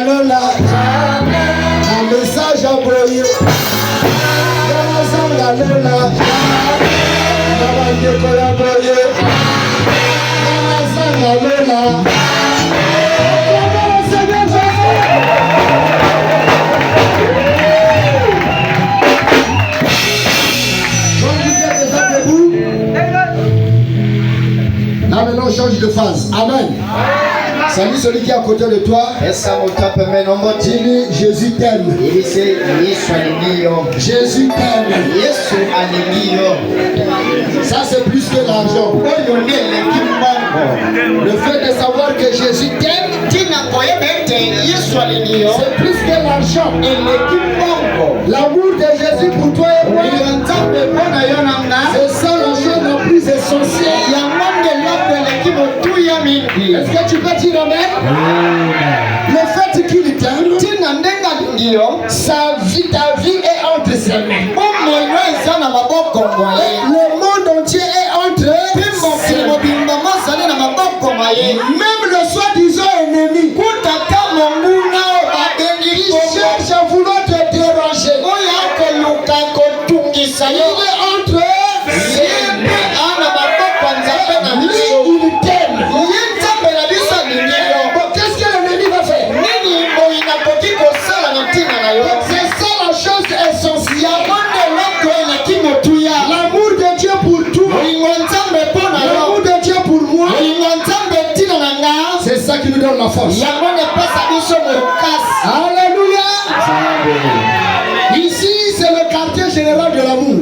Lola, un message envoyé. Lola, là maintenant on change de phase. Amen. Salut celui qui est à côté de toi. Dis-lui, Jésus t'aime. Jésus t'aime. Ça c'est plus que l'argent. Le fait de savoir que Jésus t'aime, c'est plus que l'argent. L'amour de Jésus pour toi et moi, c'est ça la chose la plus essentielle. Est-ce que tu peux dire amen? Le fait qu'il t'aime, sa vie, ta vie est entre ses mains. Le monde entier est entre ses mains. Même le soi-disant ennemi, il cherche à vouloir te déranger. Il est entre ses mains. Il t'aime. Qu'est-ce que l'ennemi va faire? C'est ça la chose essentielle. L'amour de Dieu pour toi. L'amour de Dieu pour moi. C'est ça qui nous donne la force. Alléluia. Ici c'est le quartier général de l'amour.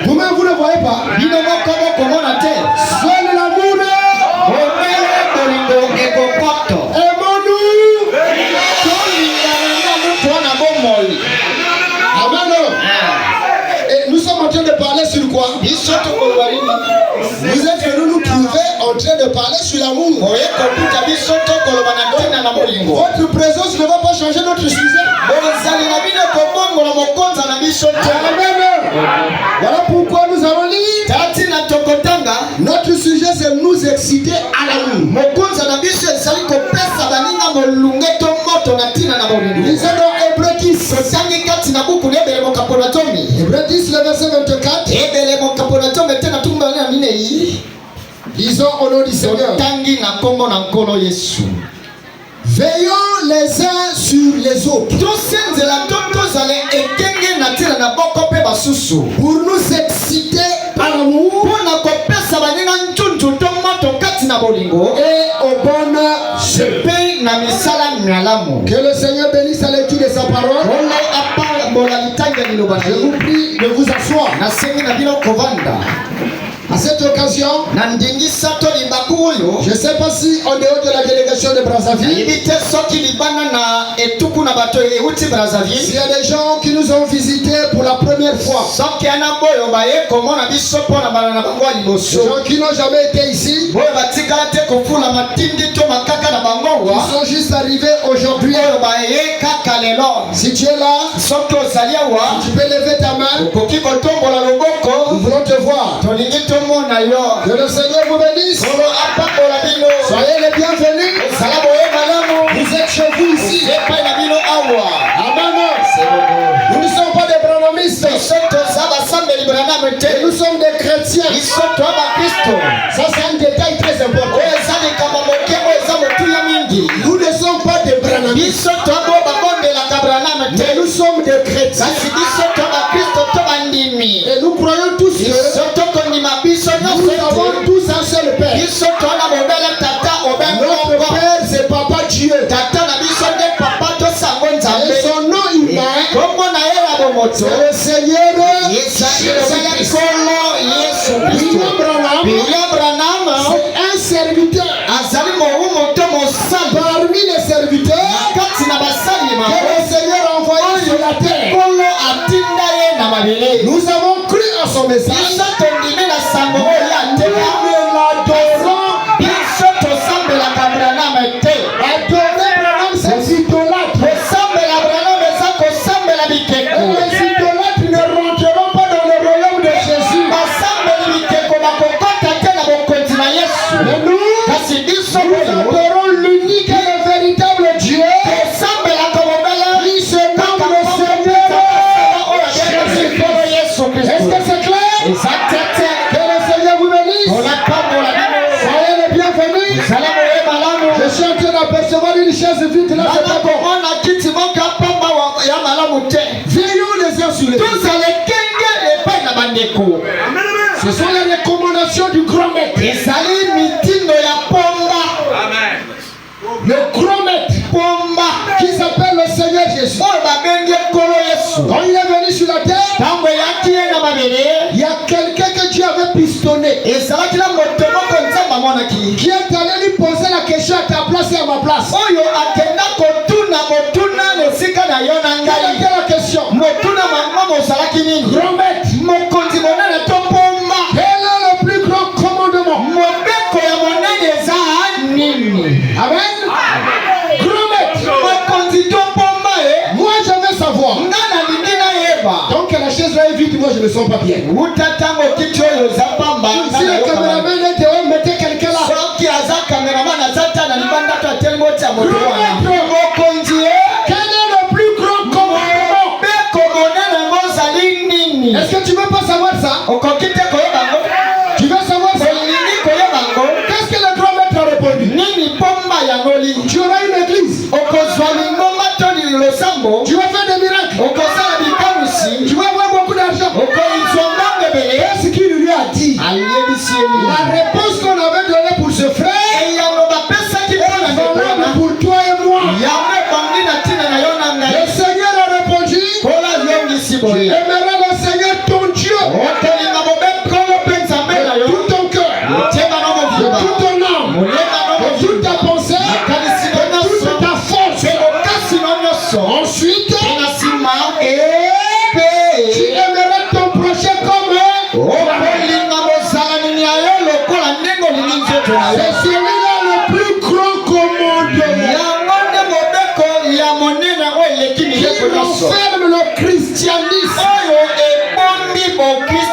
Vous-même vous ne voyez pas. Seul l'amour. Amen. Et nous sommes en train de parler sur quoi? Vous êtes venus nous trouver en train de parler sur l'amour. Votre présence ne va pas changer notre sujet. Amen. Voilà pourquoi nous allons lire. Notre sujet c'est nous exciter à l'amour. Lisons dans Hébreux 10. Hébreux 10 le verset 24. Disons au nom du Seigneur. Veillons les uns sur les autres pour nous exciter par l'amour et au bonheur. Que le Seigneur bénisse la lecture de sa parole. Je vous prie de vous asseoir. À cette occasion, je ne sais pas si en dehors de la délégation de Brazzaville, s'il y a des gens qui nous ont visités pour la première fois, des gens qui n'ont jamais été ici, ils sont juste arrivés aujourd'hui. Si tu es là, tu peux lever ta main. Nous voulons te voir. Que le Seigneur vous bénisse. Soyez les bienvenus. Vous êtes chez vous ici. Amen. Nous ne sommes pas des branhamistes. Nous sommes des chrétiens. Ça c'est un détail très important. Nous ne sommes pas des branhamistes. Mais nous sommes des chrétiens. Et nous croyons tous que nous avons tous un seul Père. Notre Père c'est Papa Dieu. Et son nom humain c'est le Seigneur William Branham. C'est un serviteur parmi les serviteurs que le Seigneur a envoyé sur la terre. Nous avons cru à son message. Nous l'adorons. Adorer Branham c'est idolâtre. Les idolâtres ne rentreront pas dans le royaume de Jésus. Mais nous adorons l'unique et le Je suis en train d'apercevoir une chaise vide là. Veillons les uns sur les autres. Ce sont les recommandations du grand maître. Le grand maître qui s'appelle le Seigneur Jésus. Quand il est venu sur la terre, il y a quelqu'un que Dieu avait pistonné, qui est allé lui poser la question à ta place et à ma place. Quelle était la question? Grand maître, quel est le plus grand commandement? Amen. Grand maître, moi je veux savoir. Donc la chaise là est vide, moi je ne me sens pas bien. Si le caméraman est dehors, mettez quelqu'un là. Quel est le plus grand commandement? Est-ce que tu veux pas savoir ça? Tu veux savoir ça? Qu'est-ce que le grand maître a répondu? Tu auras une église. Tu vas faire des miracles. Tu vas avoir beaucoup d'argent. Qu'est-ce qu'il lui a dit? La réponse qu'on avait donnée pour ce frère, pour toi et moi. Le Seigneur a répondu, tu aimeras le Seigneur ton Dieu de tout ton cœur, de toute ton âme, de toute ta pensée, de toute ta force. Ensuite, tu aimeras ton prochain comme c'est celui-là le plus grand commandement qui renferme le christianisme.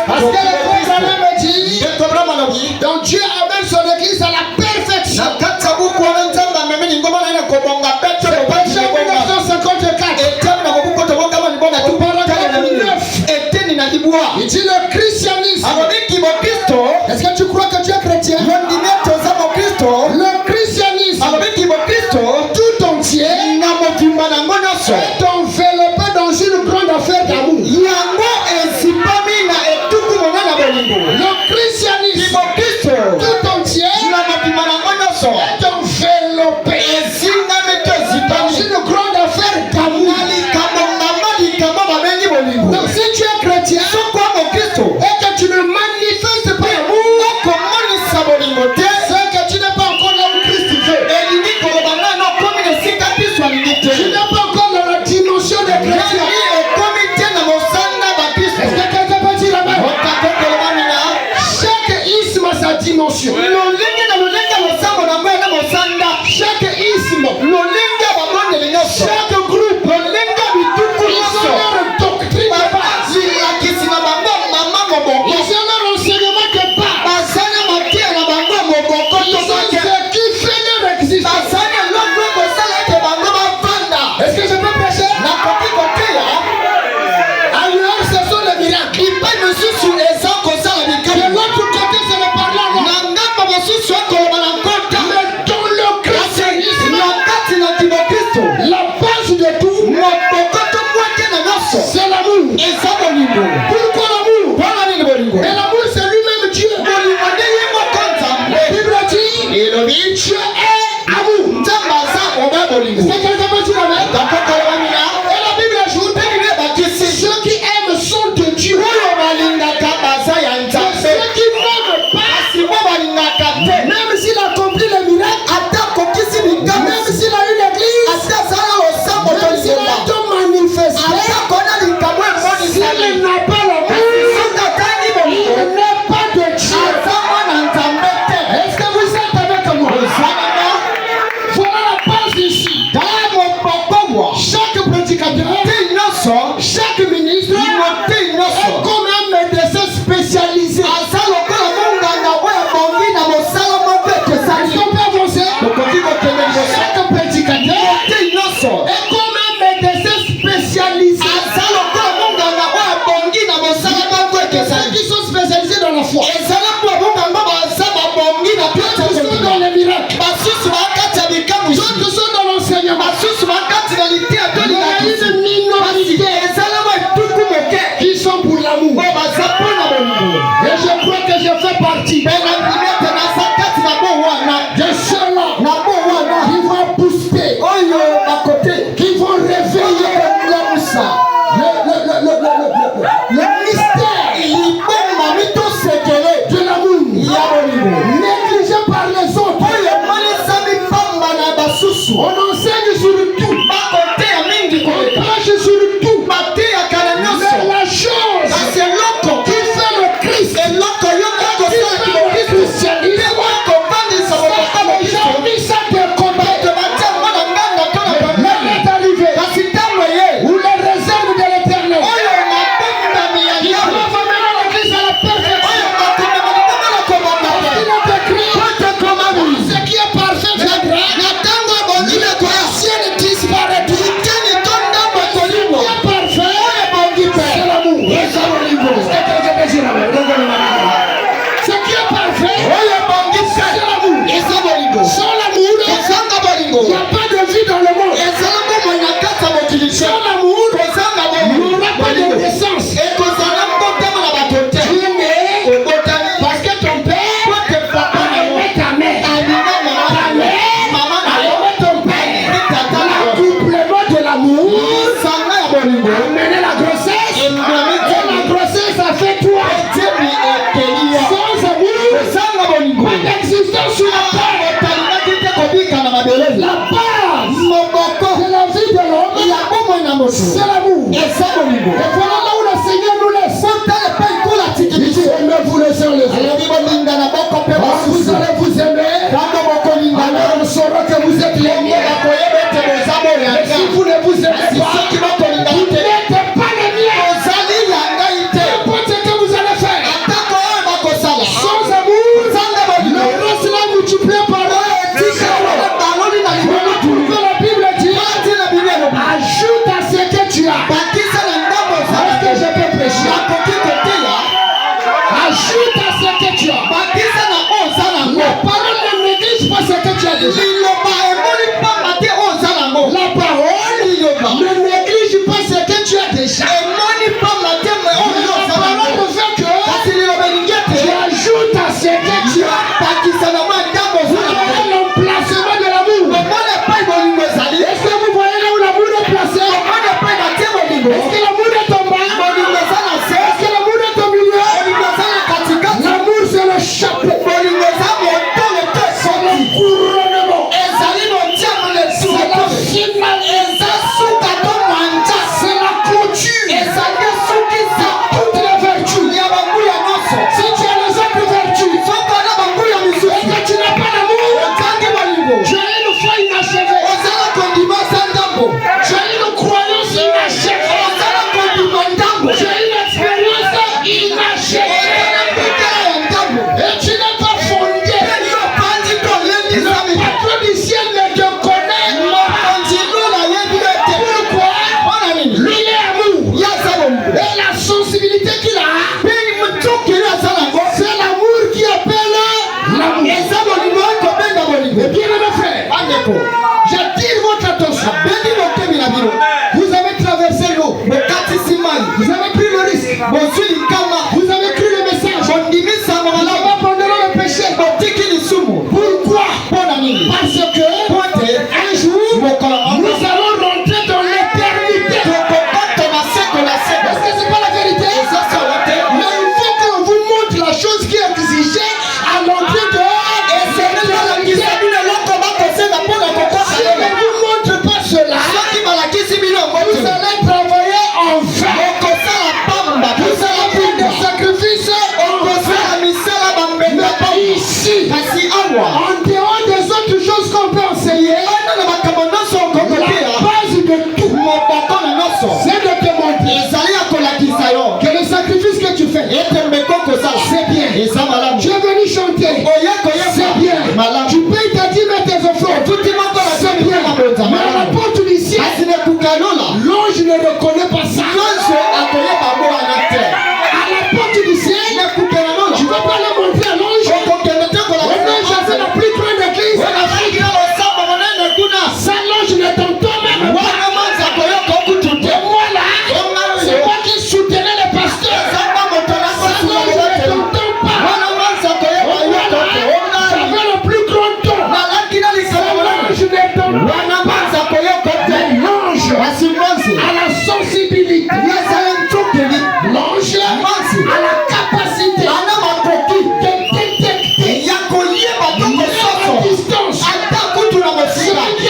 Parce que le problème me dit, donc Dieu amène son église à la perfection. C'est Péché 1954. Il dit le christianisme. Est-ce que tu crois que tu es chrétien? Le christianisme tout entier est enveloppé dans une grande affaire d'amour. Le christianisme tout entier est enveloppé dans une grande affaire d'amour. Donc si tu es chrétien et que tu ne manifestes pas l'amour, c'est que tu n'es pas encore là où Christ veut. Tu n'es pas encore dans la dimension des chrétiens. Est-ce que quelqu'un peut dire la même? Chaque isme a sa dimension. Chaque isme, chaque groupe, ils ont leur doctrine de base. Ils ont leur enseignement de base. Ils ont ce qui fait leur existence. Est-ce que je peux prêcher? Alors ce sont les miracles. De l'autre côté c'est le parlant. Mais dans le christianisme, la base de tout, c'est l'amour. Pourquoi l'amour? Et l'amour c'est lui-même Dieu. La Bible dit, Dieu est amour. Est-ce que quelqu'un peut dire amen? Et la Bible ajoute, ceux qui aiment sont de Dieu. Ceux qui n'aiment pas, même s'il accomplit les miracles, même s'il a une église, même s'il a tout manifesté, s'il n'a pas l'amour, il n'est pas de Dieu. Est-ce que vous êtes avec moi? Voilà la base ici. on enseigne sur tout, on prêche sur tout, mais la chose qui fait le Christ, qui fait le christianisme, aujourd'hui ça te combat. L'heure est arrivée où les réserves de l'éternel qui doivent mener l'église à la perfection. Il est écrit, ce qui est parfait viendra, l'ancien ne disparaît plus. Ce qui est parfait, c'est l'amour. Ce qui est parfait, c'est l'amour. Sans l'amour, il n'y a pas de vie dans le monde. Sans l'amour, il n'y aura pas de naissance. Tu es né parce que ton père aimait ta mère. Ta mère aimait ton père. L'accouplement de l'amour a mené la grossesse. Et la grossesse a fait toi. Sans amour, pas d'existence sur la terre. La base de la vie de l'homme, c'est l'amour. Et voilà là où le Seigneur nous laisse. Il dit, aimez-vous les uns les autres. Vous allez vous aimer. Alors on saura que vous êtes les miens. Mais si vous ne vous aimez pas, vous n'êtes pas les miens. N'importe ce que vous allez faire, sans amour, le reste là multiplié par la Bible dit, ajoute à ce que tu as. Est-ce que je peux prêcher? Ajoute à ce que tu as. La parole ne néglige pas ce que tu as déjà. La parole ne néglige pas ce que tu as déjà. La parole ne fait que tu ajoutes à ce que tu as. Vous voyez l'emplacement de l'amour. Est-ce que vous voyez là où l'amour est placé? Est-ce que l'amour est en bas? Est-ce que l'amour est au milieu? L'amour c'est le chapeau. C'est le couronnement. C'est la finalité. C'est la clôture. Toutes les vertus. Si tu as les autres vertus, et que tu n'as pas d'amour, tu as une foi inachevée. Tu as une croyance inachevée. Tu as une expérience inachevée. Et tu n'es pas fondé. Le patron du ciel ne te connaît pas. Pourquoi? Lui il est amour. Et la sensibilité qu'il a, c'est l'amour qui appelle l'amour. Et bien mes frères, j'attire votre attention. Vous avez traversé l'eau. Vous avez pris le risque. Vous avez cru le message. Là-bas pendant le péché. Pourquoi? Parce que un jour, nous allons rentrer dans l'éternité. Est-ce que c'est pas la vérité? Mais il faut qu'on vous montre la chose qui est exigée à l'entrée dehors. Et c'est l'éternité. Si on ne vous montre pas cela, vous allez travailler en vain. Vous allez faire des sacrifices mais pas ici. En dehors des autres choses qu'on peut enseigner, la base de tout, c'est de te montrer que le sacrifice que tu fais, c'est bien. Tu es venu chanter, c'est bien. Tu payes ta dîme et tes offrandes, c'est bien. Mais à la porte du ciel, l'ange ne reconnaît pas ça. À la porte du ciel, tu ne vas pas le montrer à l'ange. L'ange a fait la plus grande église en Afrique. Ça, l'ange ne t'entend même pas. Et moi là, c'est moi qui soutenais les pasteurs. Ça, l'ange ne t'entend pas. J'avais le plus grand ton. Ça, l'ange ne t'entend pas. L'ange a la sensibilité. L'ange a la capacité de détecter la distance. Celui qui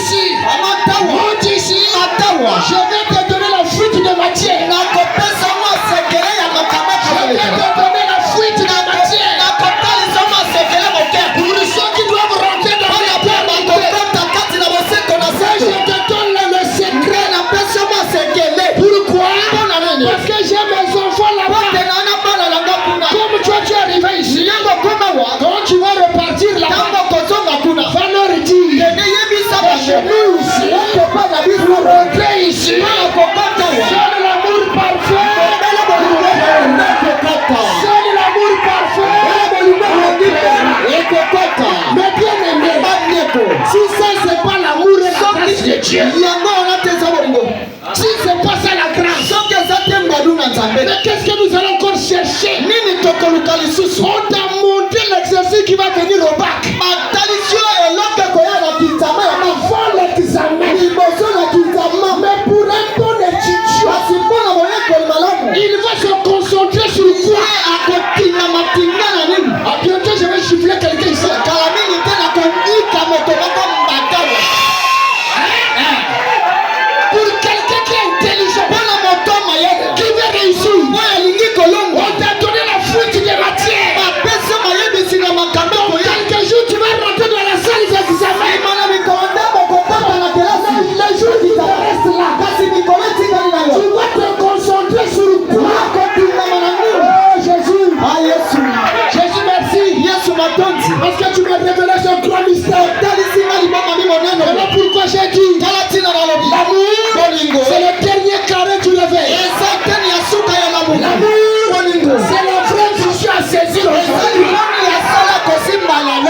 d'ici, monte ici, je vais te donner la fuite de matière. Je vais te donner la fuite de matière. Pour ceux qui doivent rentrer dans la terre, je te donne le secret. Pourquoi? Parce que j'ai mes enfants là-bas. Comme toi tu es arrivé ici, quand tu vas repartir là-bas, va leur dire, chez nous ici, pour rentrer ici, seul l'amour parfait, seul l'amour parfait, mais bien aimé, si ça c'est pas l'amour et la grâce de Dieu, si c'est pas ça la grâce, mais qu'est-ce que nous allons encore chercher? On t'a montré l'exercice qui va venir au bac. Avant l'examen, mais pour un bon étudiant, il va se concentrer sur quoi? À bientôt je vais chiffler quelqu'un ici. Pour quelqu'un qui est intelligent, qui veut réussir, on t'a donné la fuite des matières. Donc quelques jours tu vas rentrer dans la salle d'examen. Le jour où tu restes là, tu vas te concentrer sur quoi? Oh Jésus, Jésus merci, parce que tu m'as révélé ce grand mystère. Voilà pourquoi j'ai dit l'amour, c'est le dernier carré du réveil. L'amour, c'est la vraie vision à saisir aujourd'hui.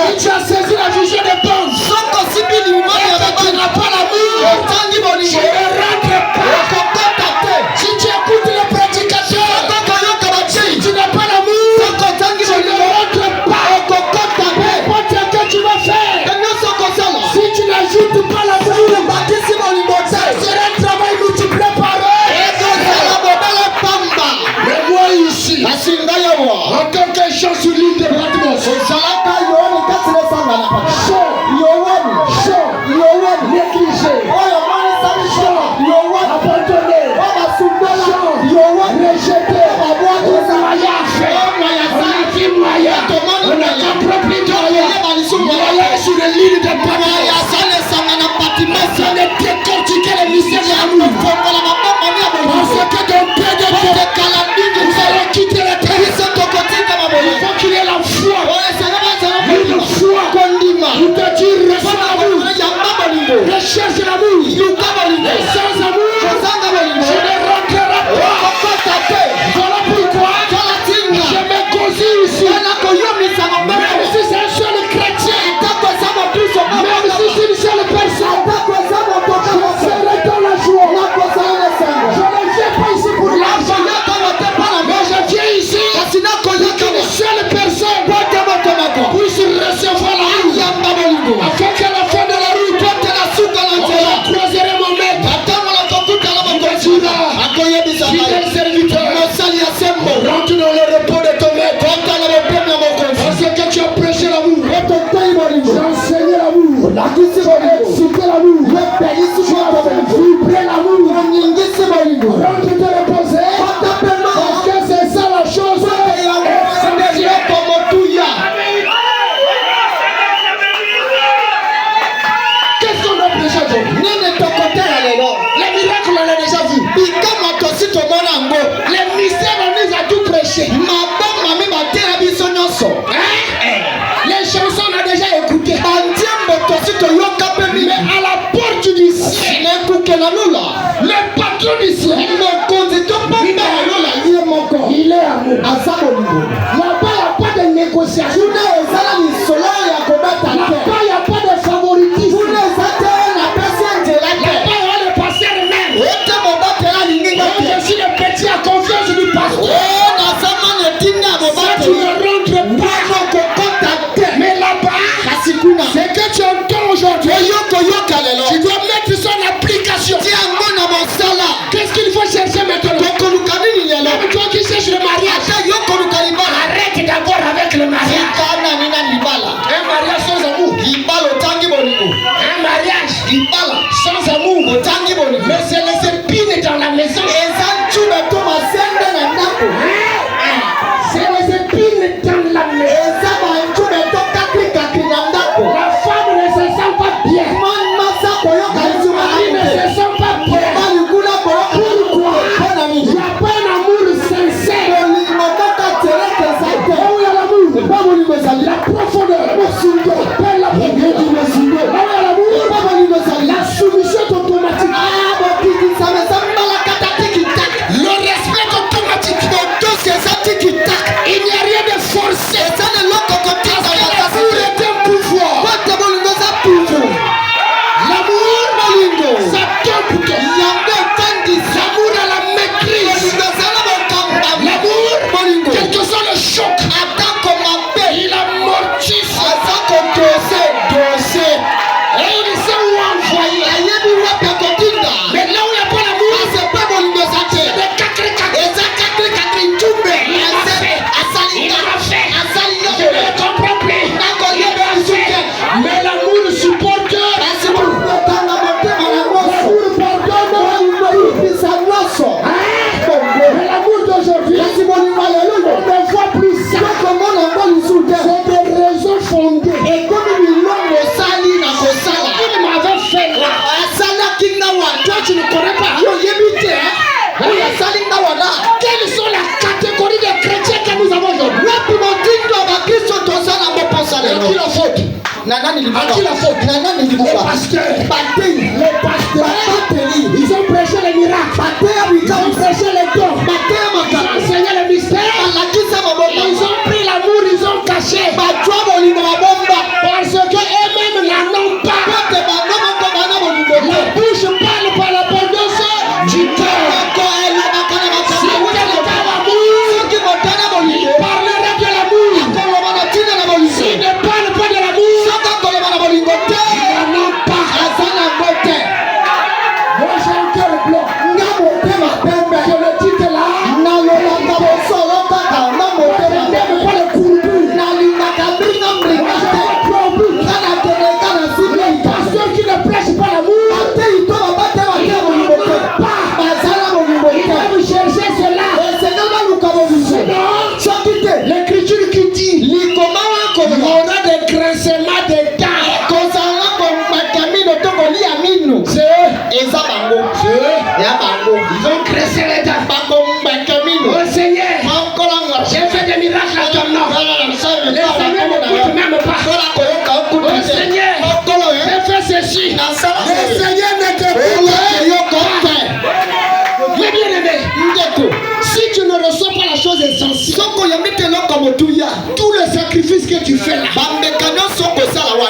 Si tu as saisi la vision de Ponce, et que tu n'as pas l'amour, je ne rentre pas. Si tu écoutes les prédicateurs, si tu n'as pas l'amour, je ne rentre pas. N'importe ce que tu vas faire, si tu n'ajoutes pas l'amour, ça sera un travail multiplié par eux. Mais moi ici, en tant que chant sur l'île de Patmos, négligé, abandonné, rejeté, on n'a qu'un propriétaire sur le lit de Patmos, on est décortiqué les mystères de l'amour. Parce que dans peu de temps, nous allons quitter la terre. Il faut qu'il y ait la foi. Une foi pour te dire reçois l'amour. Recherche l'amour. Et sans amour, je ne rentrerai pas. Voilà pourquoi je me cosille ici. Même si c'est un seul chrétien, même si c'est une seule personne, je serai dans la joie. Je ne viens pas ici pour l'argent, mais je viens ici pour qu'une seule personne puisse recevoir l'amour. Afin qu'à la fin de la route, on croiserait mon maître. Fidèle serviteur, rentre dans le repos de ton maître. Parce que tu as prêché l'amour, tu as enseigné l'amour, tu as excité l'amour, tu as vibré l'amour. Rentre te reposer, parce que c'est ça la chose. Qu'est-ce qu'on a prêché aujourd'hui? Les miracles on l'a déjà vu. Les mystères on les a tout prêché. Les chansons on a déjà écouté. Mais à la porte du ciel, le patron du ciel, il est amour. Là-bas il n'y a pas de négociation. Là-bas il n'y a pas de favoritisme. Là-bas il y a le pasteur même. Je suis le petit à confiance du pasteur. Ça tu ne rentres pas. Mais là-bas, c'est que tu entends aujourd'hui. Tu dois mettre ça en application. l'écoute. L'amour à la maîtrise. L'amour, quel que soit le choc, il amortit ça. Et il sait où envoyer. Mais là où il n'y a pas l'amour, c'est des cacré-cacré. Il m'a fait. Je ne comprends plus. Mais l'amour supporte. Mais l'amour d'aujourd'hui, on ne voit plus ça. C'est des raisons fondées. Et comme il m'avait fait là, toi tu ne connais pas. Quelles sont les catégories de chrétiens que nous avons aujourd'hui? À qui la faute? Les pasteurs. Ils ont prêché les miracles. Ils ont prêché les dons. Ils ont enseigné les mystères. Ils ont pris l'amour, ils ont caché. Parce que eux-mêmes n'en ont pas. La bouche parle par l'abondance du cœur. Si quelqu'un a l'amour, il parlera de l'amour. S'il ne parle pas de l'amour, il n'en a pas. Moi j'ai un cœur blanc. Je le dis que là, je n'aime pas le courbus. Les pasteurs qui ne prêchent pas l'amour, ils doivent chercher cela. Sinon, l'écriture qui dit, il y aura des grincements de dents. C'est eux. Ils ont graissé les dents. Oh Seigneur, j'ai fait des miracles à ton nom. Les amis n'écoutent même pas. Oh Seigneur, j'ai fait ceci. Le Seigneur ne t'écoute pas. Mais bien aimé, si tu ne reçois pas la chose essentielle, tout le sacrifice que tu fais là,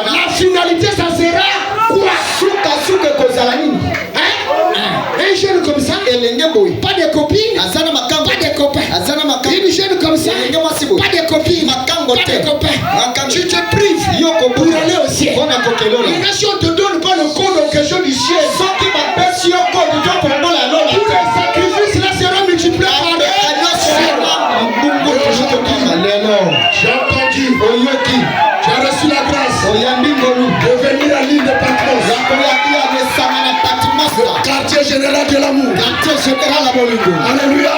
la finalité ça sera quoi? Un jeune comme ça, pas de copine, pas de copain. Une jeune comme ça, pas de copine, pas de copain. Tu te prives pour aller au ciel. Et si on te donne pas le code en question du ciel, tous les sacrifices là seront multipliés par deux. J'ai entendu, tu as reçu la grâce de venir à l'île de Patmos, le quartier général de l'amour. Alléluia.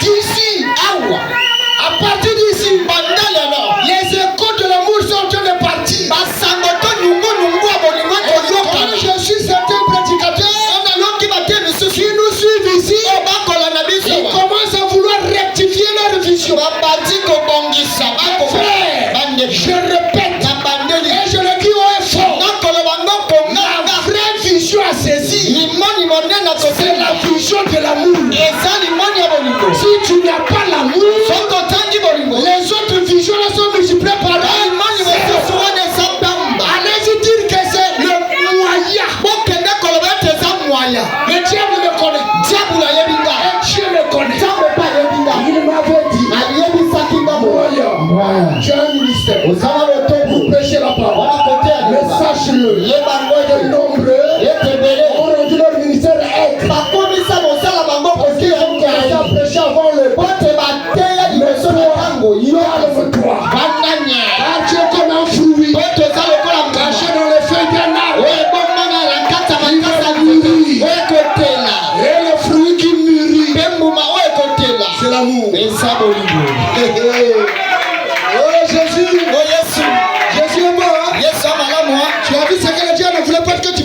D'ici, à partir d'ici, les échos de l'amour sont en train de partir. Et je suis certain prédicateur qui nous suivent ici, ils commencent à vouloir rectifier leur vision. Je répète, et je le dis haut et fort, la vraie vision à saisir, c'est la vision de l'amour. Si tu n'as pas l'amour, les autres visions sont multipliées par un. Allez-y dire que c'est le moyen. Le diable me connaît. Dieu me connaît. Il m'avait dit, j'ai un ministère. Vous prêchez la parole. Mais sache-le, les nombreux ont rendu leur ministère être. Parce qu'ils ont commencé à prêcher avant le toi. Car tu es comme un fruit caché dans les feuilles d'un arbre. Et le fruit qui mûrit, c'est l'amour. Oh Jésus, Jésus est mort. Tu as vu ce que le diable ne voulait pas que tu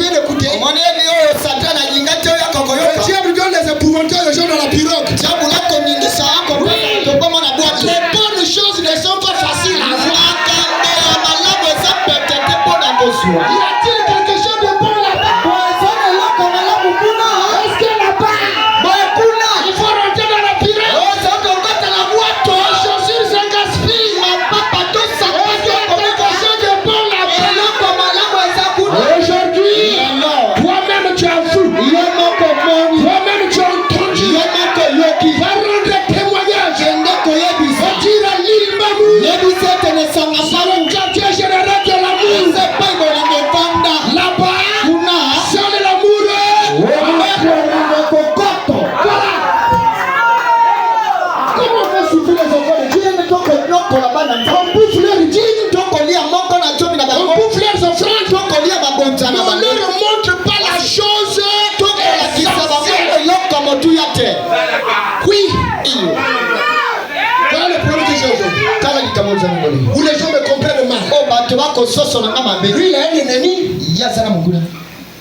Lui, il a un ennemi.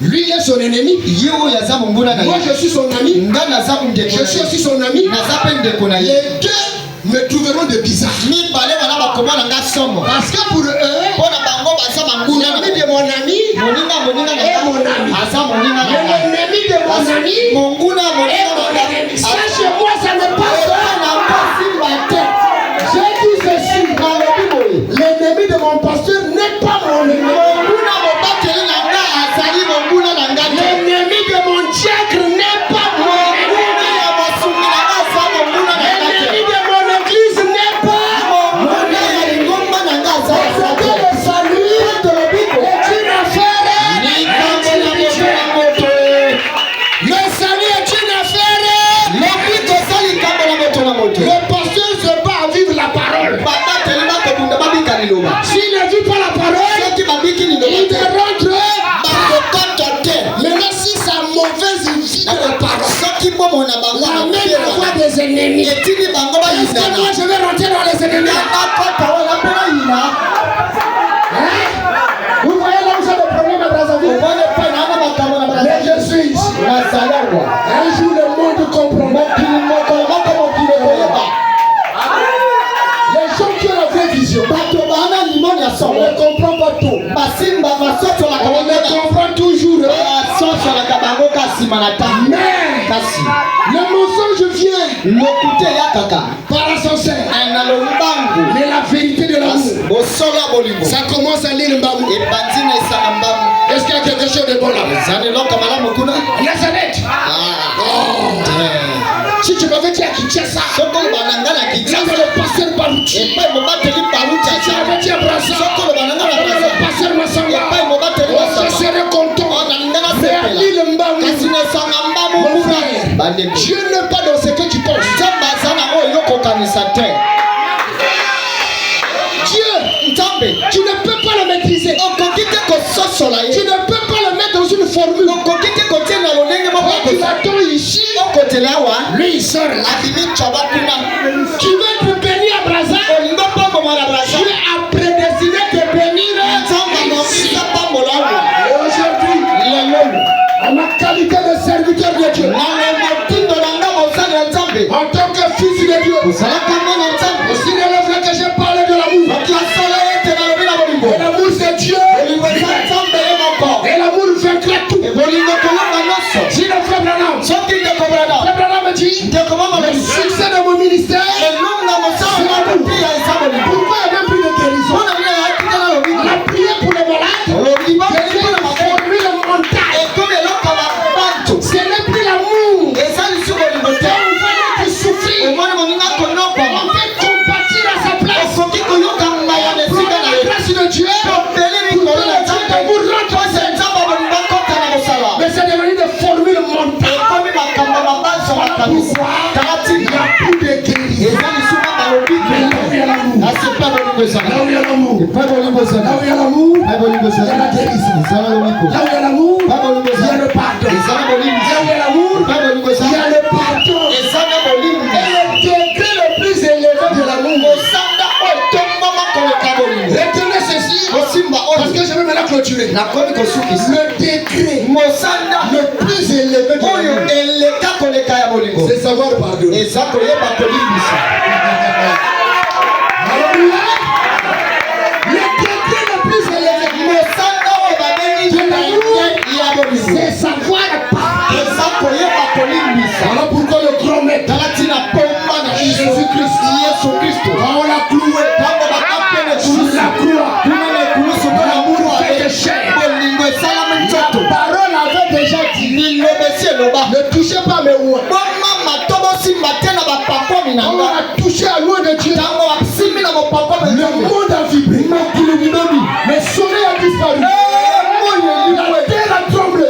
Lui, il est son ennemi. Moi, je suis son ami. Je suis aussi son ami. Les deux me trouveront de bizarre. Parce que pour eux, l'ami de mon ami est mon ami. L'ennemi de mon ami est mon ennemi. Ça, chez moi, ça ne passe pas. J'ai dit ceci. L'ennemi de mon pasteur n'est pas mon ennemi. L'ennemi de mon diacre n'est pas mon ennemi. L'ennemi de mon église n'est pas mon ennemi. Parce que le salut est une affaire individuelle. Le salut est une affaire. Le pasteur se bat à vivre la parole. S'il ne vit pas la parole, il rentre. Maintenant, si sa mauvaise vie de la parole l'amène à avoir des ennemis, est-ce que moi je vais rentrer dans les ennemis? Vous voyez là où j'ai le problème à Brazzaville? Mais je suis ici. Un jour le monde comprendra. Les gens qui ont la vraie vision, on ne comprend pas tout. On ne comprend toujours. Mais le mensonge vient par la sorcière. Mais la vérité de l'amour, ça commence à lire le bambou. Est-ce qu'il y a quelque chose de bon là? Nazareth. Si tu m'avais dit à Kinshasa, là où le pasteur Barouti, si tu m'avais dit à Brassa, le pasteur Massanga, je serais content. Mais lis le mbamou. Mon frère, Dieu n'est pas dans ce que tu penses. Dieu, tu ne peux pas le maîtriser. Tu ne peux pas le mettre dans une formule. Tu l'attends ici. Lui il sort là. Tu veux te bénir à Brazza. Dieu a prédestiné te bénir ici. Et aujourd'hui, en ma qualité de serviteur de Dieu, en tant que fils de Dieu, aussi relève que j'ai parlé de l'amour. Et l'amour c'est Dieu. Et l'amour vaincra tout. Si le frère Branham me dit, le succès de mon ministère, c'est l'amour. Pourquoi il n'y a même plus de guérison? On a prié pour les malades. Quelqu'un a formé le montage. Ce n'est plus l'amour. On va souffrir. On peut compatir à sa place. Pour la grâce de Dieu, pour que le Dieu d'amour rentre en scène. Mais c'est devenu de formules montages. Pourquoi il n'y a plus de guérison? Mais là où il y a l'amour, là où il y a l'amour, là où il y a l'amour, il y a la guérison. Là où il y a l'amour, il y a le pardon. Là où il y a l'amour, il y a le pardon. Et le degré le plus élevé de l'amour, retenez ceci, parce que je vais maintenant clôturer. Le degré le plus élevé de l'amour, c'est savoir pardonner. Alléluia. Le degré le plus élevé de l'amour, c'est savoir pardonner. Voilà pourquoi le grand maître Jésus-Christ, quand on l'a cloué sur la croix, l'amour fait chair. La parole avait déjà dit, ne touchez pas mes ouins. On a touché à loin de Dieu. Le monde a vibré. Mais soleil a disparu. La terre a tremblé.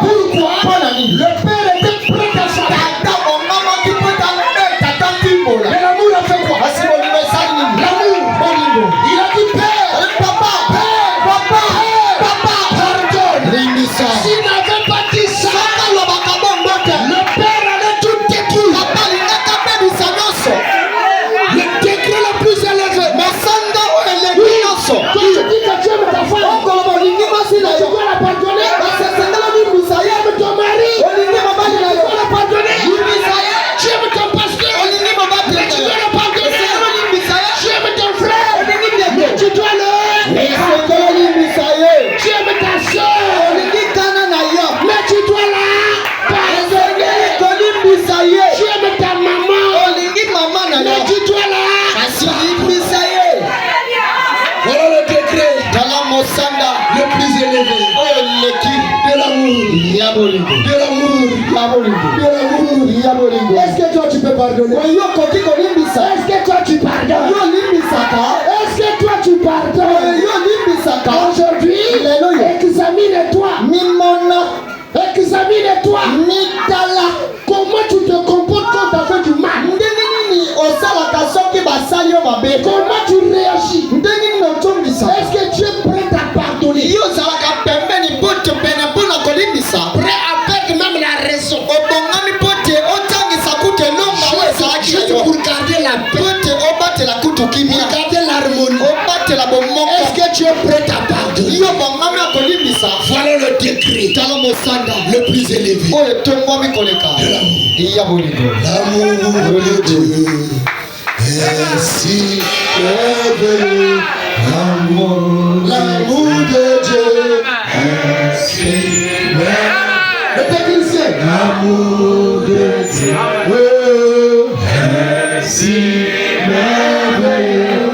Pourquoi? Le Père était prêt à ça. Mais l'amour a fait quoi? L'amour. Il a dit Père, pardonne. S'il n'avait pas dit ça, le Père allait tout détruire. Le degré le plus élevé. Quand je dis que de l'amour. Est-ce que toi tu peux pardonner? Est-ce que toi tu pardonnes? Est-ce que toi tu pardonnes? Aujourd'hui, examine-toi. Examine-toi. Comment tu te comportes quand tu as fait du mal? Comment tu réagis? Est-ce que tu es prêt à pardonner? Prêt à perdre même la raison. Juste pour garder la paix. Pour garder l'harmonie. Est-ce que tu es prêt à pardonner? Voilà le décret le plus élevé. L'amour de Dieu est si merveilleux. L'amour de Dieu est si merveilleux. Le technicien. L'amour de Dieu est si merveilleux.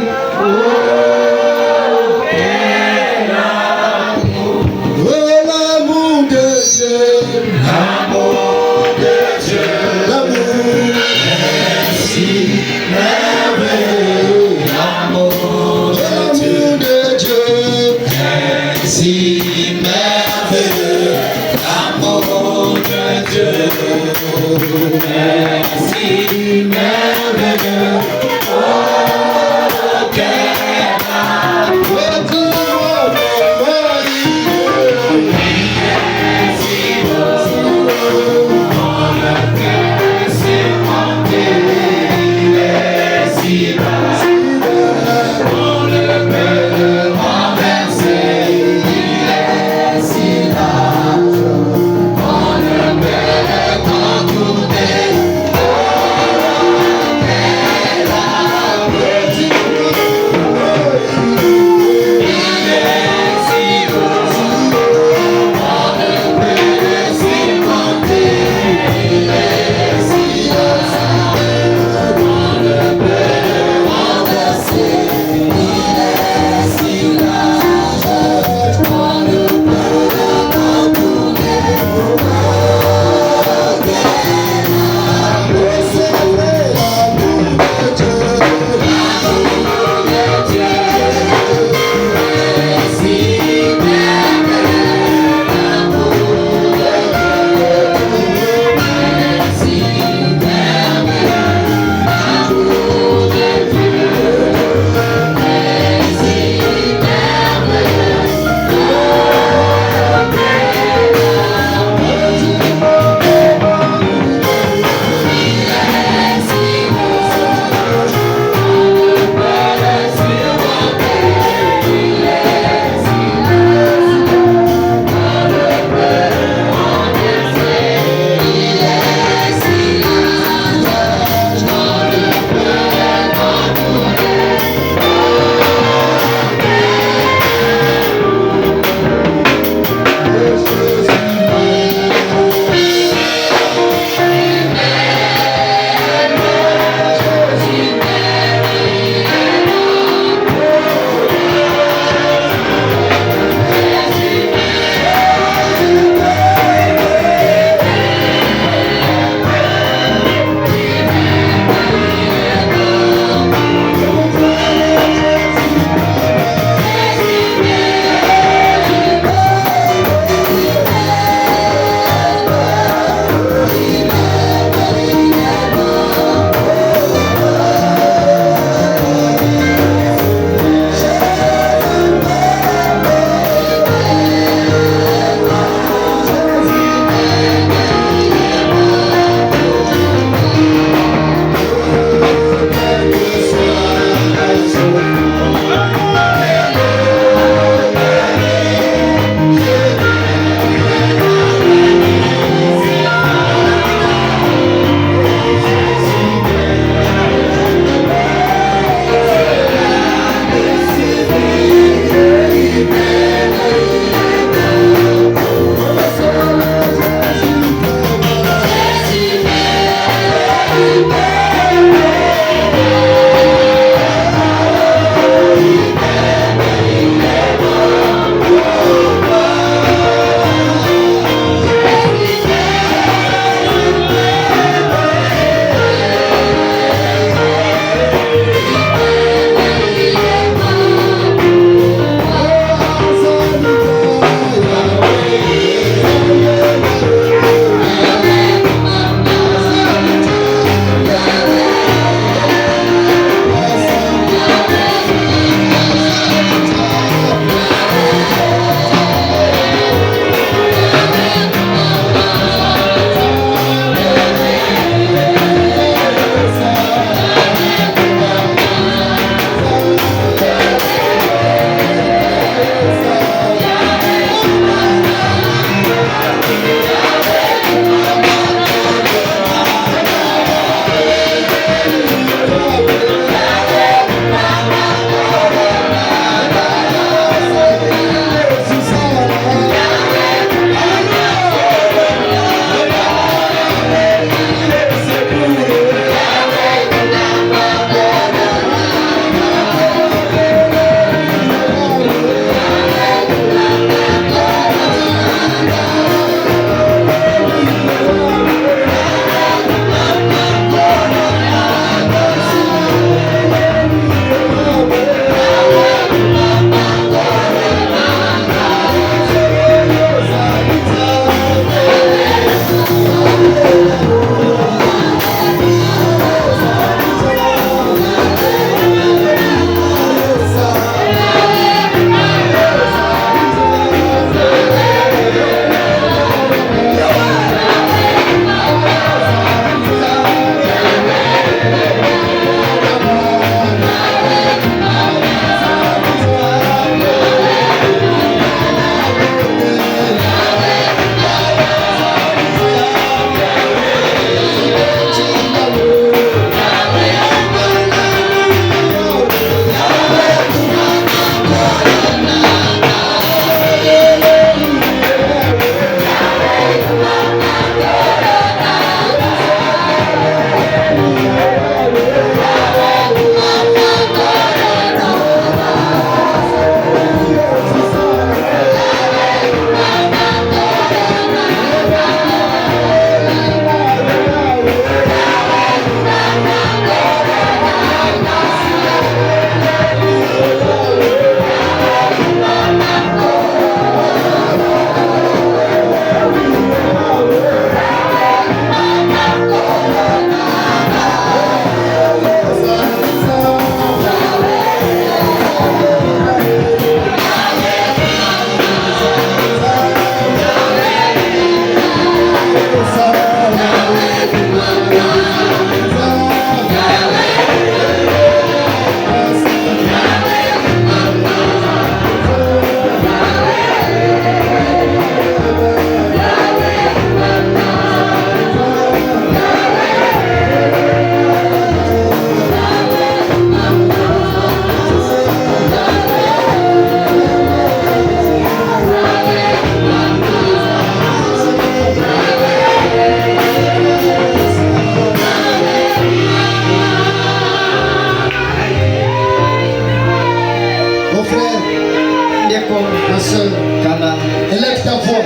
voix.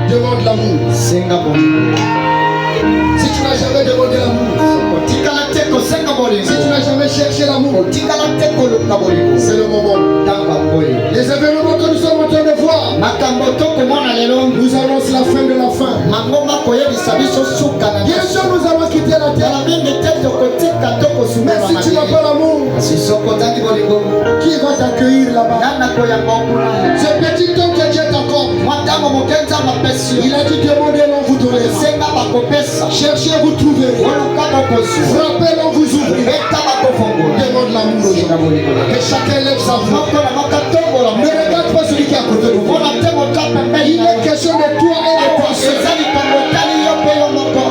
Demande l'amour. Si tu n'as jamais demandé l'amour, si tu n'as jamais cherché l'amour, c'est le moment. Les événements que nous sommes en train de voir nous annoncent la fin de la fin. Bientôt nous allons quitter la terre. Mais si tu n'as pas l'amour, qui va t'accueillir là-bas? Ce petit temps que Dieu t'accorde, il a dit demandez, l'on vous donnera. Cherchez, vous trouverez. Frappez, l'on vous ouvrira. Demande l'amour aujourd'hui. Que chacun lève sa voix. Ne regarde pas celui qui est à côté de vous. Il est question de toi et de toi seul.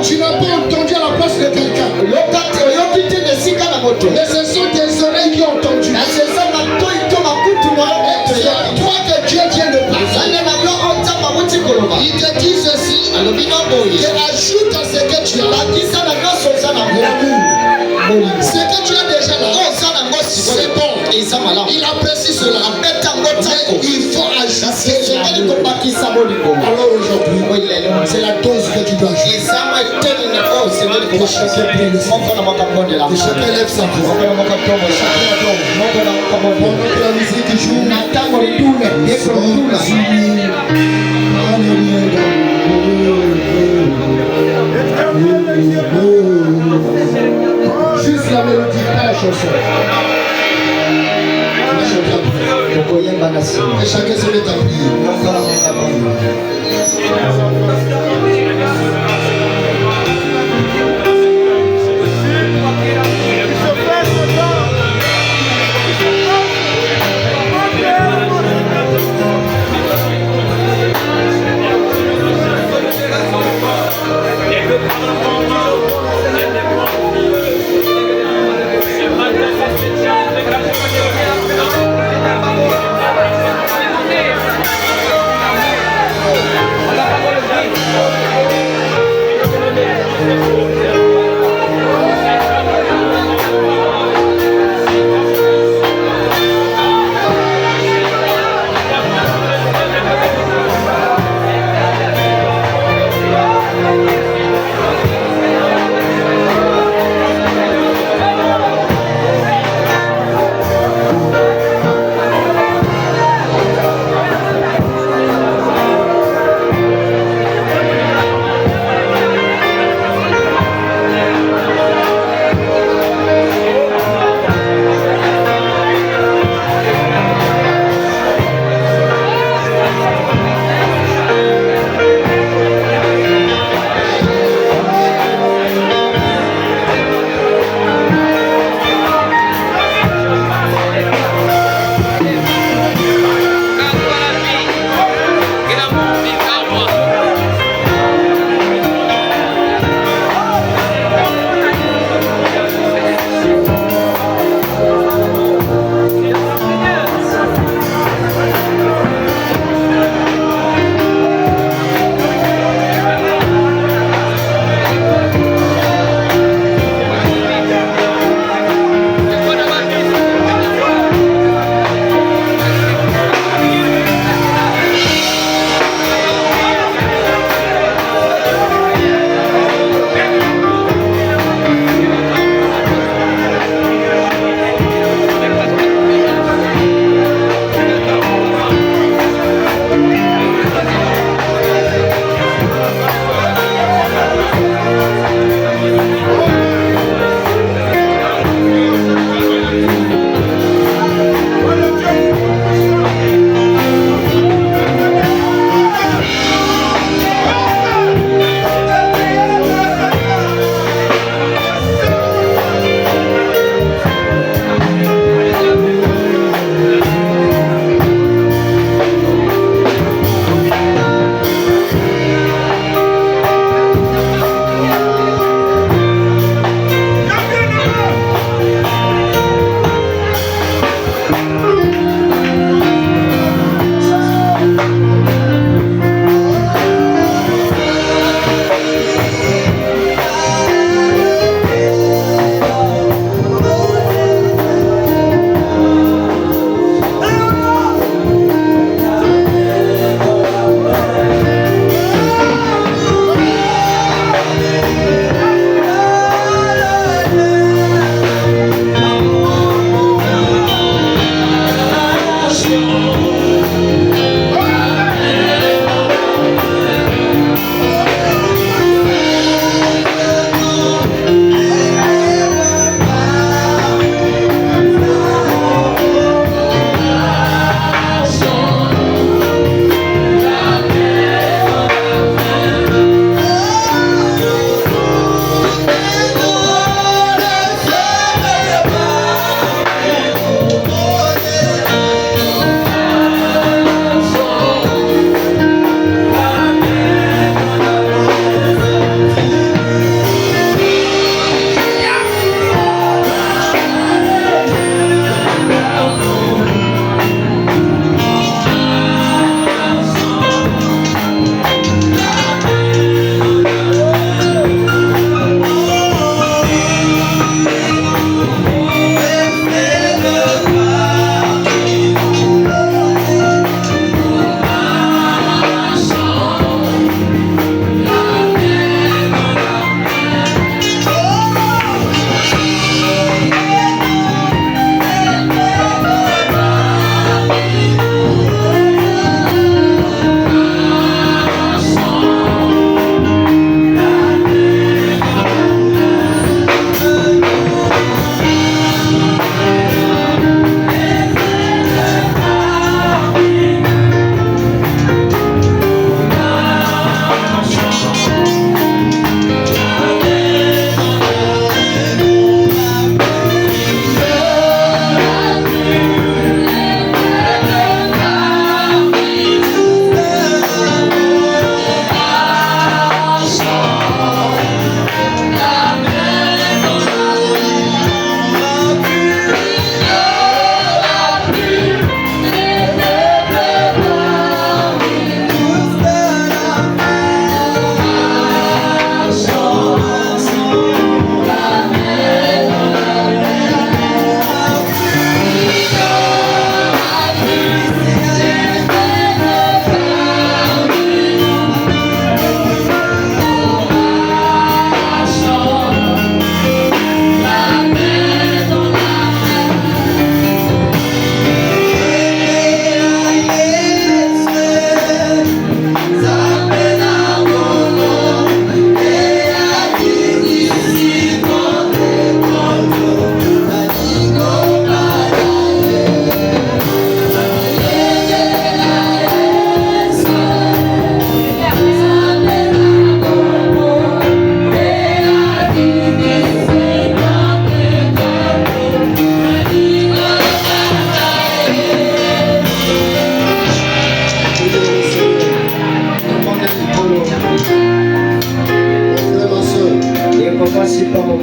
Tu n'as pas entendu à la place de quelqu'un. Mais ce sont tes oreilles qui ont entendu. Et c'est toi que Dieu vient de passer. Il te dit ceci. Et ajoute à ce que tu as. Ce que tu as déjà là, c'est bon. Il apprécie cela. Mais il faut ajouter. Alors aujourd'hui, c'est la dose que tu dois ajouter. Que chacun prie le Seigneur. Que chacun lève sa voix. Pendant que la musique joue, juste la mélodie, pas la chanson. Que chacun se mette à prier.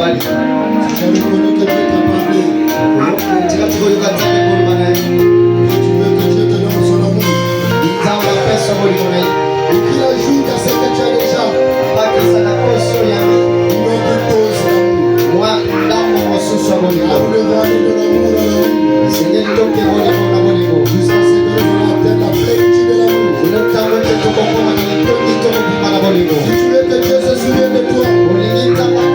mobali. Tu as reconnu que Dieu t'a parlé. Tu vas trouver le gâteau de Bolivane. Tu veux que Dieu te donne son amour. Et qu'il ajoute à ce que tu as déjà une autre dose d'amour. Là, vous devez aller de l'amour à l'amour. Jusqu'à ce que nous atteignons la plénitude de l'amour. Si tu veux que Dieu se souvienne de toi, lève ta main.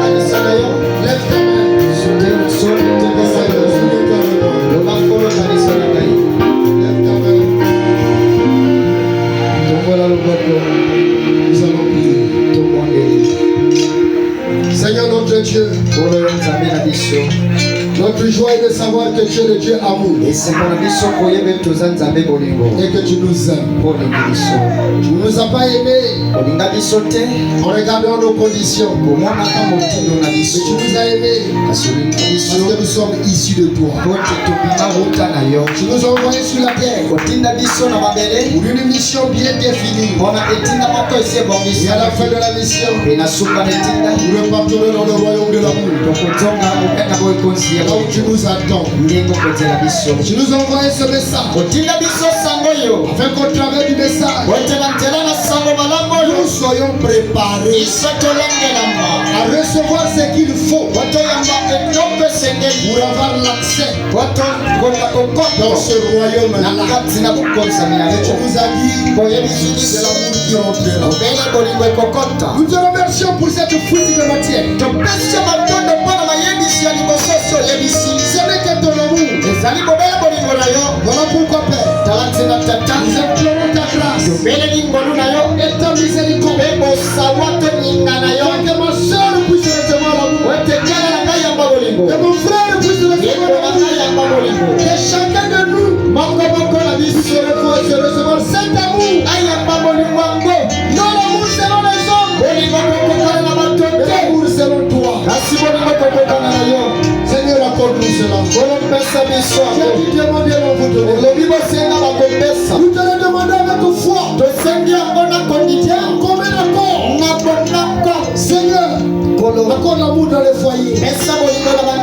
Lève ta main de moi. Lève ta main. Nous allons prier. Seigneur notre Dieu, notre joie est de savoir que tu es le Dieu amour et que tu nous aimes. Tu ne nous as pas aimés en regardant nos conditions, mais tu nous as aimés parce que nous sommes issus de toi. Tu nous as envoyés sur la terre pour une mission bien définie. Et à la fin de la mission, nous repartirons dans le royaume de l'amour. Là où tu nous attends. Tu nous as envoyé ce message afin qu'au travers du message, nous soyons préparés à recevoir ce qu'il faut pour avoir l'accès dans ce royaume-là. Tu nous as dit c'est l'amour qui rentrera. Nous te remercions pour cette fuite de matière. Ce n'est que ton amour. Voilà pourquoi Père, nous implorons ta grâce et ta miséricorde. Que ma soeur puisse recevoir l'amour. Que mon frère puisse recevoir l'amour. Que chacun de nous puisse recevoir cet amour. Non l'amour selon les hommes. L'amour selon toi. Seigneur, accorde-nous cela. Tu as dit demander, on vous donne. Nous te le demandons avec foi. Combien d'accord? Seigneur, accorde l'amour dans les foyers.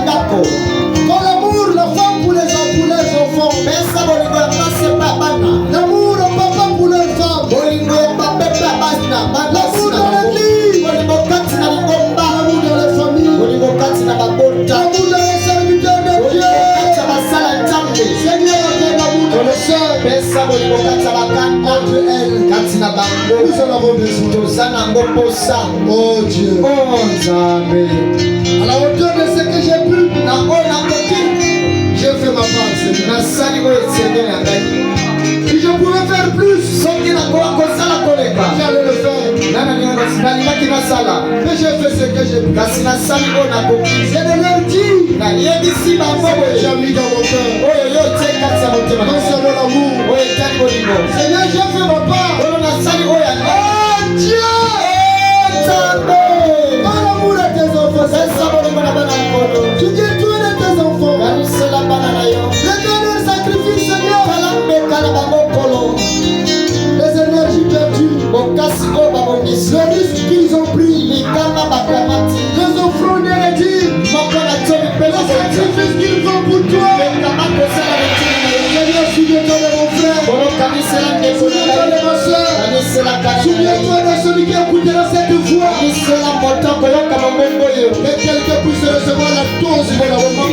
Accorde l'amour, la femme pour les enfants. L'amour, le papa pour les femmes. L'amour dans l'église. L'amour dans les familles. L'amour dans les serviteurs de Dieu. Seigneur, accorde l'amour dans les sœurs. Entre elles, nous en avons besoin. Oh Dieu, à la hauteur de ce que j'ai pu, j'ai fait ma part, Seigneur. Si je pouvais faire plus, j'allais le faire. Mais j'ai fait ce que j'ai pu. C'est de leur dire ce que j'ai mis dans mon cœur. Concernant l'amour, Seigneur, j'ai fait ma part. Oh Dieu, par l'amour de tes enfants, tu dis tout de tes enfants. L'éternel sacrifice, Seigneur. Les énergies perdues, le risque qu'ils ont pris, les offrandes et les dîmes, le sacrifice qu'ils font pour toi. Seigneur, souviens-toi de mon frère, souviens-toi de ma soeur, souviens-toi de celui qui écoutera cette voix. Que quelqu'un puisse recevoir la dose de l'amour.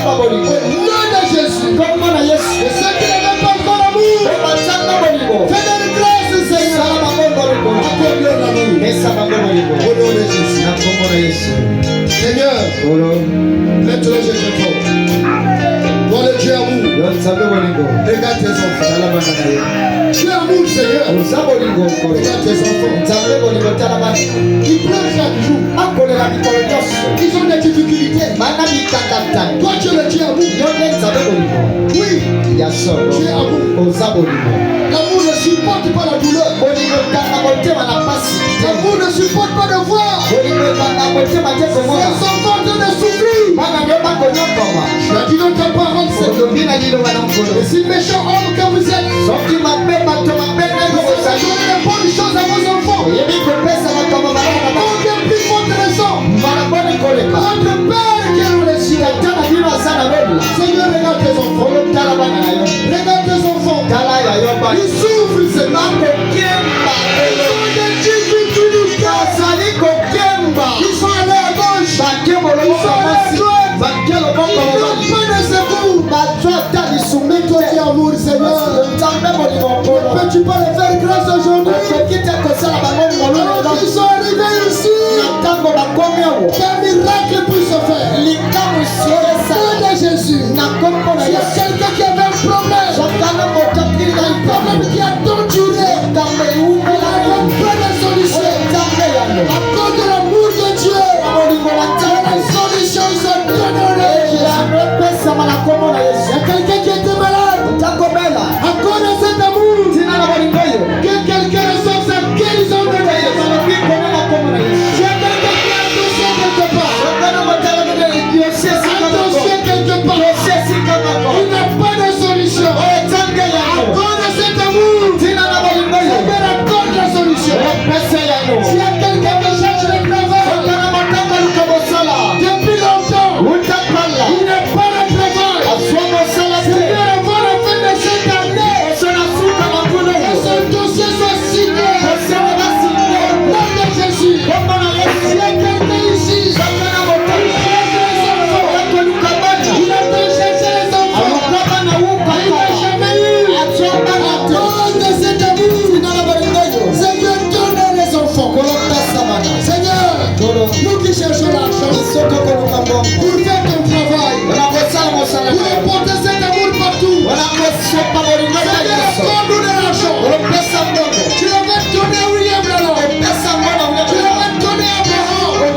Au nom de Jésus. Et ceux qui n'avaient pas encore l'amour, fais de grâce, Seigneur. Accorde-leur l'amour. Au nom de Jésus. Seigneur, maintenant je te prie. Toi le Dieu amour, regarde tes enfants. Tu es amour, Seigneur. Regarde tes enfants. Ils pleurent chaque jour. Ils ont des difficultés. Toi tu es le Dieu amour. Oui, tu es amour. L'amour ne supporte pas la douleur. L'amour ne supporte pas de voir ses enfants en train de souffrir. Tu as dit dans ta parole, et si méchant homme que vous êtes, vous allez donner les bonnes choses à vos enfants. Combien plus votre raison pour faire ton travail, pour porter cet amour partout. Seigneur, accorde-nous de l'argent. Tu l'avais donné à William Lalanne. Tu l'avais donné à Abraham.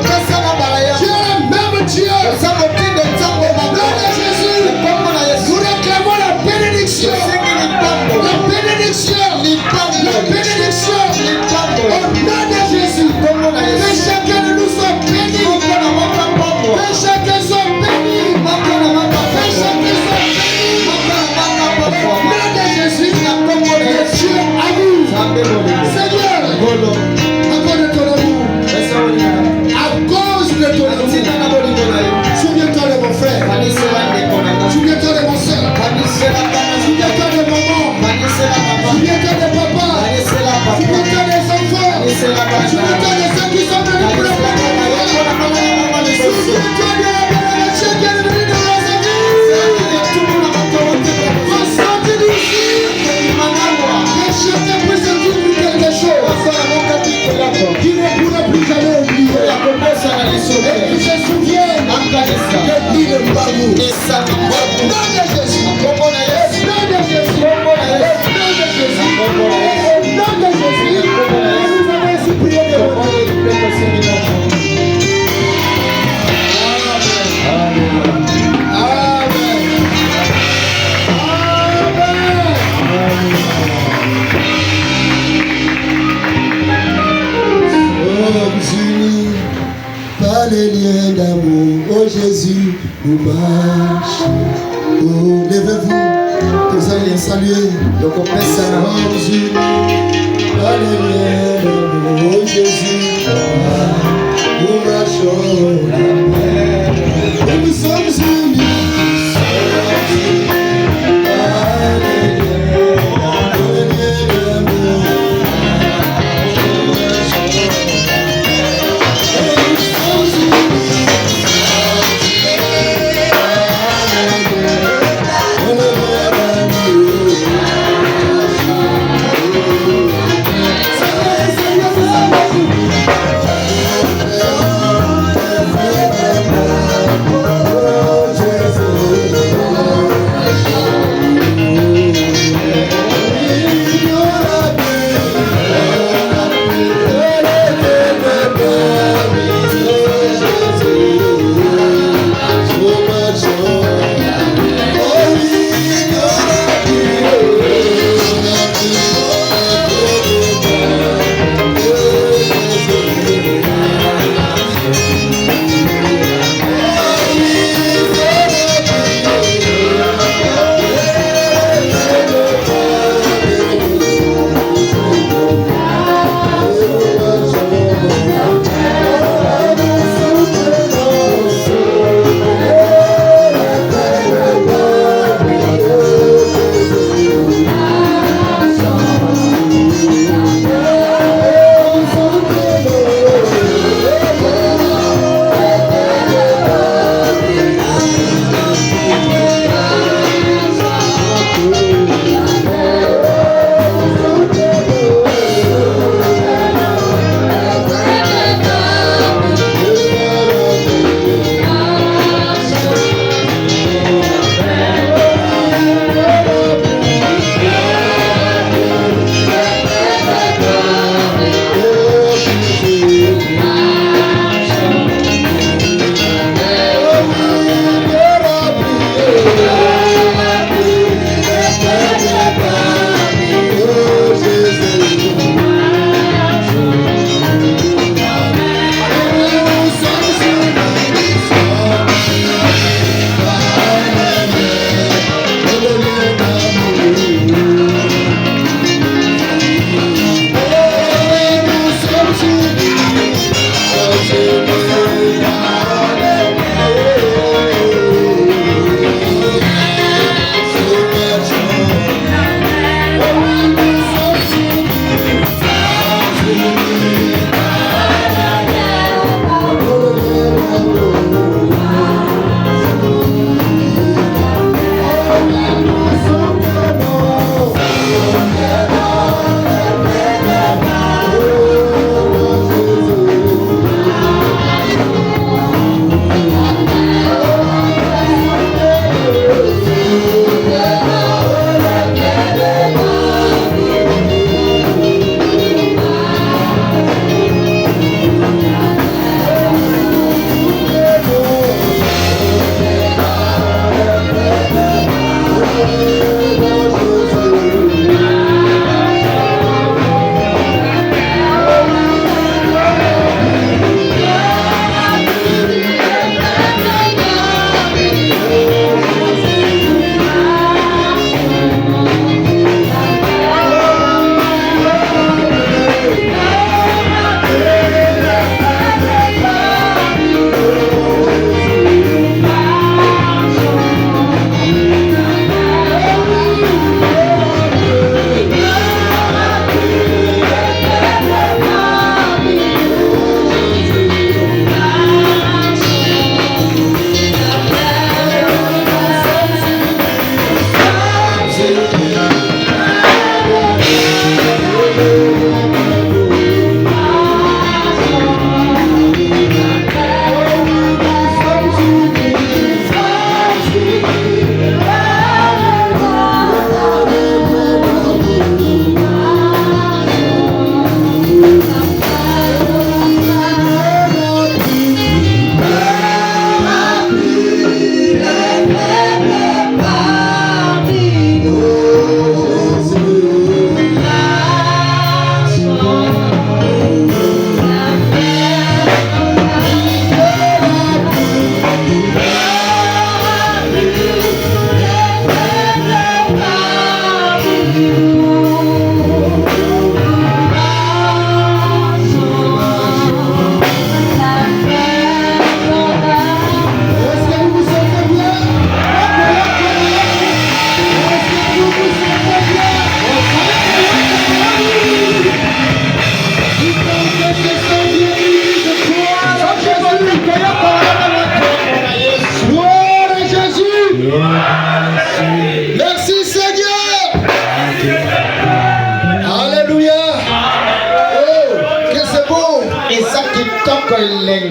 Tu es le même Dieu. Au nom de Jésus, nous réclamons la bénédiction. La bénédiction. La bénédiction. Au nom de Jésus, que chacun de nous soit béni. Que chacun soit béni. Que chacun soit béni. Au nom de Jésus, Dieu amour. Seigneur, accorde ton amour. À cause de ton amour, souviens-toi de mon frère. Souviens-toi de mon soeur. Souviens-toi de maman. Souviens-toi de papa. Souviens-toi des enfants. Souviens-toi de ceux qui sont venus pour le papa. Souviens-toi de la bénédiction qui est venue dans nos amis. On sortit d'ici. Que chacun puisse dire quelque chose qui ne pourra plus jamais oublier. Et qui se souvienne de qui le Mbamou. Au nom de Jésus. Au nom de Jésus. Au nom de Jésus. Nous avons ainsi prié de vous. Par les liens d'amour, oh Jésus, nous marchons. Oh, levez-vous, que vous allez saluer. Donc on pèse ça là. Jésus, par les liens d'amour, oh Jésus, nous marchons. Et nous sommes unis. Par les liens d'amour.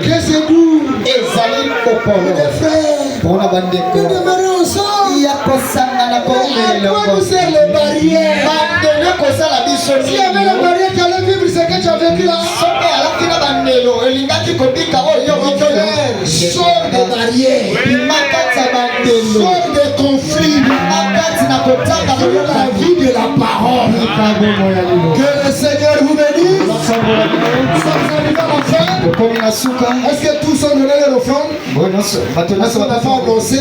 Que c'est doux. Mes frères, nous demeurons ensemble. À quoi nous servent les barrières? S'il y avait les barrières, tu allais vivre ce que tu as vécu là. Sors des barrières. Sors des conflits. La vie de la parole. Que le Seigneur vous bénisse. Nous sommes arrivés à la fin. Est-ce que tous ont donné leur offrande? Parce qu'on n'a pas annoncé.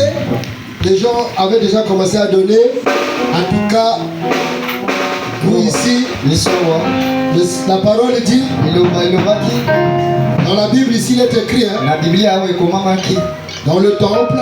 Les gens avaient déjà commencé à donner. En tout cas, vous ici, la parole dit, dans la Bible ici il est écrit, dans le temple,